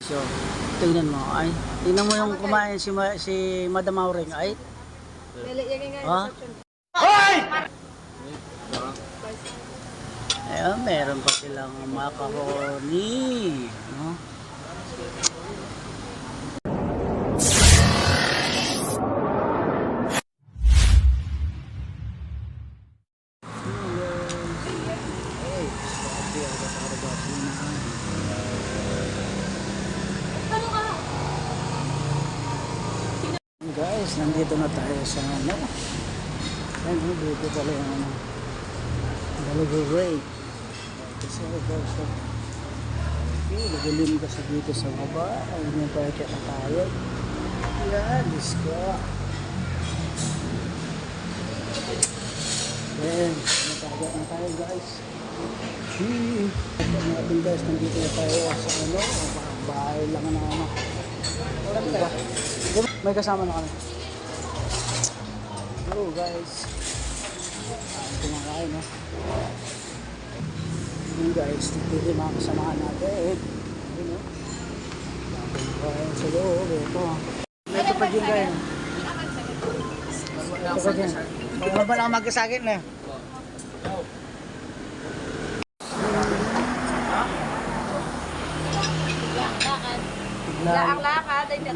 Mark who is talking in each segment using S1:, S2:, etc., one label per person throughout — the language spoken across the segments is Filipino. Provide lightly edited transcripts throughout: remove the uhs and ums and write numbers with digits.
S1: So, tingnan mo. Ay, tingnan mo yung kumain si Madam Auring. Ay. Ha? Hoy! Ayun, meron pa silang macaroni. No? Guys, nandito na tayo sa ano. Ayun, dito pala yung ano. Delivery. Kasi guys, nagalim kasi dito sa baba. Ayun yung pala kaya tayo. Yan, let's go. Ayan, natagat na tayo guys. Ito natin guys, nandito na tayo sa ano. Bahay lang na ano. Diba? May kasama na kami. Hello guys. Kumakain no. Yun guys, dito yung mga kasamahan natin. Yun no. Kumakain sa loob. Ito pa dyan guys. Ito pa dyan. Huwag ba lang magkasakit na?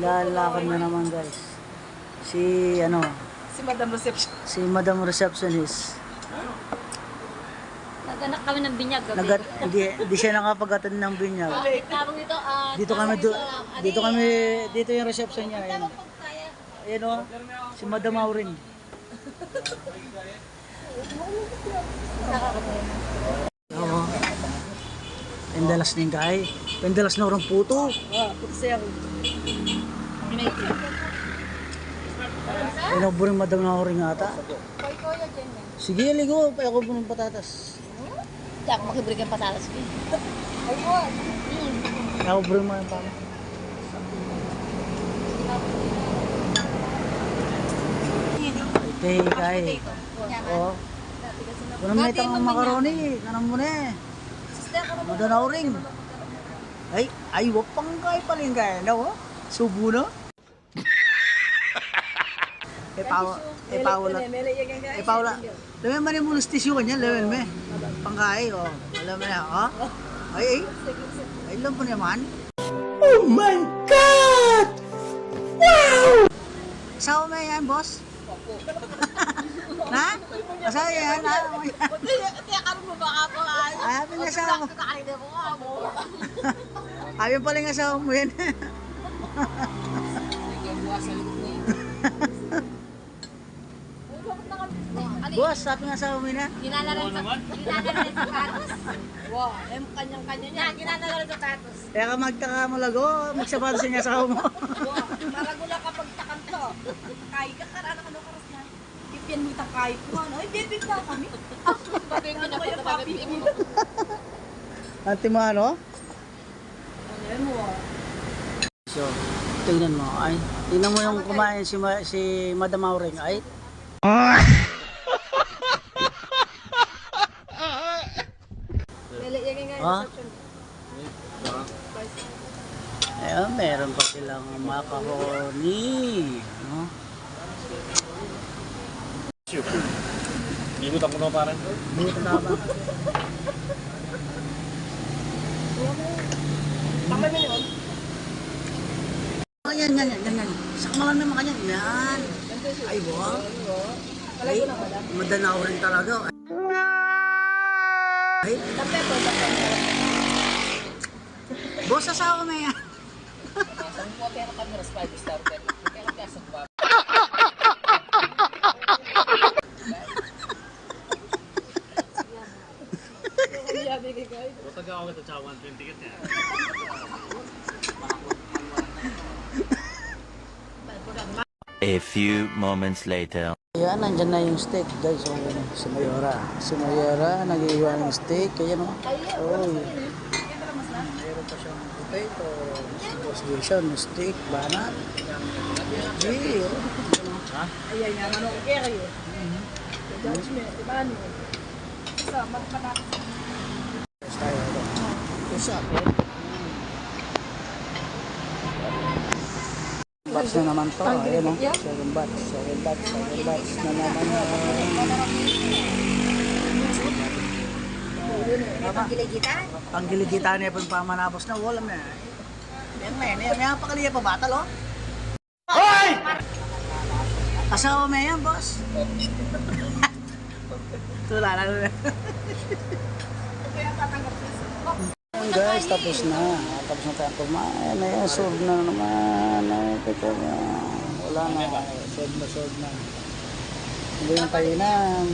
S1: Lalakad na naman guys. Si ano?
S2: Si Madam Reception.
S1: Si Madam Receptionist.
S3: Naganak kami ng binyag.
S1: Hindi siya nakapag-attend ng binyag.
S3: Tawag ito,
S1: Dito yung reception niya. Ayan. Ayan o, si Madam Auring. Oo. Pendalas ning kay. Pendalas na orang puto.
S2: Puto siya.
S1: Ano po rin Madam Auring ata? Sige, ligo. Ako po ng patatas.
S3: Hindi ako makibrig ang patatas ko.
S1: Ako po rin mga pala. Okay, kay. Oo. Kung may itang macaroni, kanang mo na eh. Madam Auring. Ay, wapang kay palingkay. Ano? Subo na? Paula. Lemen man yung tisyo kanya, lemen me. Pangkay, oh. Alam mo na, oh. Ay. Ay lang po naman. Oh my God! Wow! Asawa mo yan, boss? Na? Asawa yan, ha?
S2: Ano mo ba ako?
S1: Ay, pinag-asawa mo. Ayaw pala yung asawa mo yan. Boss, sabi nga asawa mo yun ha?
S3: Ginalaran sa sapatos.
S2: Wow, yung kanyang-kanya niya.
S3: Ginalaran sa sapatos.
S1: Kaya ka magtaka mo lago, magsapatos sa inyo asawa mo.
S2: Wow, maragula kapag takan to. Kaya ka, karana ka no karas na. Ipian mo itang kaya ko. Ano? Ay, bebit na kami. Ano ba yung papi mo?
S1: Anti mo ano?
S2: Ano mo ah?
S1: So, tingnan mo. Ay, tingnan mo yung kumain si Madam Auring. Ay. Ha? Ayun, meron pa silang macaroni. No?
S4: Ikot ako na parang.
S1: Dito na ba?
S2: Tama na yun.
S1: Ganyan. Sakma lang naman kanyan. Yan. Ay, wow. Ay, Madam Auring talaga. Ay. Boss, asawa mo yan.
S2: Pero kami ras 5-star. Pero kasang ba?
S4: Taga ako ito sa 120 ticket niya.
S5: A few moments later.
S1: Ayan, nandyan na yung steak guys. So, si Mayora. Si Mayora, nag-iwan ng steak. Ayan o. Oh, meron pa siyang potato. Boss Jason, steak, banat. Gee,
S4: Ha?
S2: Ayan nga, manong kaya kayo. Judgment, diba ano? Isa, magpanakas.
S1: tayo. Push up. batch na naman to. Ayan o. Second batch na naman.
S3: May pagkiligita.
S1: Ang giligita niya pang pamanapos na wala na. May pakaliya pa batal oh. Hoy! Asawa mo yan, boss. Tulala na. Guys, tapos na tayo kumain. Ayan, solve na naman. Ay, teka na. Wala na. Solve na. Hindi yung kainan.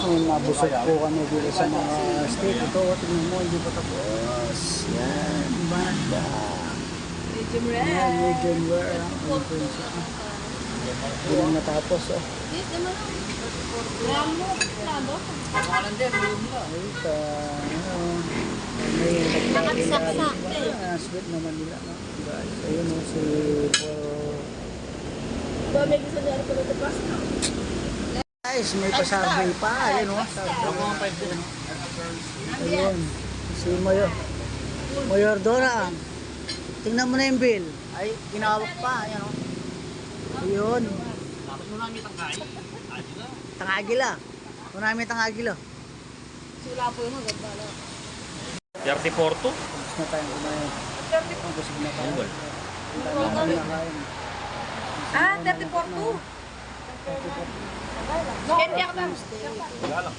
S1: Nabusog po kami dito sa mga steak. Ito, tingnan mo, hindi pa tapos. Yan, banda.
S2: Medium rare.
S1: Yan, medium rare. Ang prinsip na. Hindi lang natapos, oh.
S2: Yes, naman. Ramo.
S1: Ay, may
S3: Nakabisaksak.
S1: sweet naman nila, no? Guys, ayun, oh, si
S2: May gusto niya rin pala pasta.
S1: guys, may pa-survey pa. Ayun, oh. Ayun. Si Mayor Dora. Tingnan mo na yung bill. Ay, ginawak pa. Ayun, oh. Ayun.
S4: Tapos mo namin tangkay. Agila.
S1: Tangagila. Kung namin tangagila.
S2: Sila po yung hanggang bala.
S4: 34 to?
S1: Tapos na tayong kumain. Busog na tayo. Ang dami namin nakain.
S2: Ah, 34 to. Candy ako lang.
S4: Wala lang.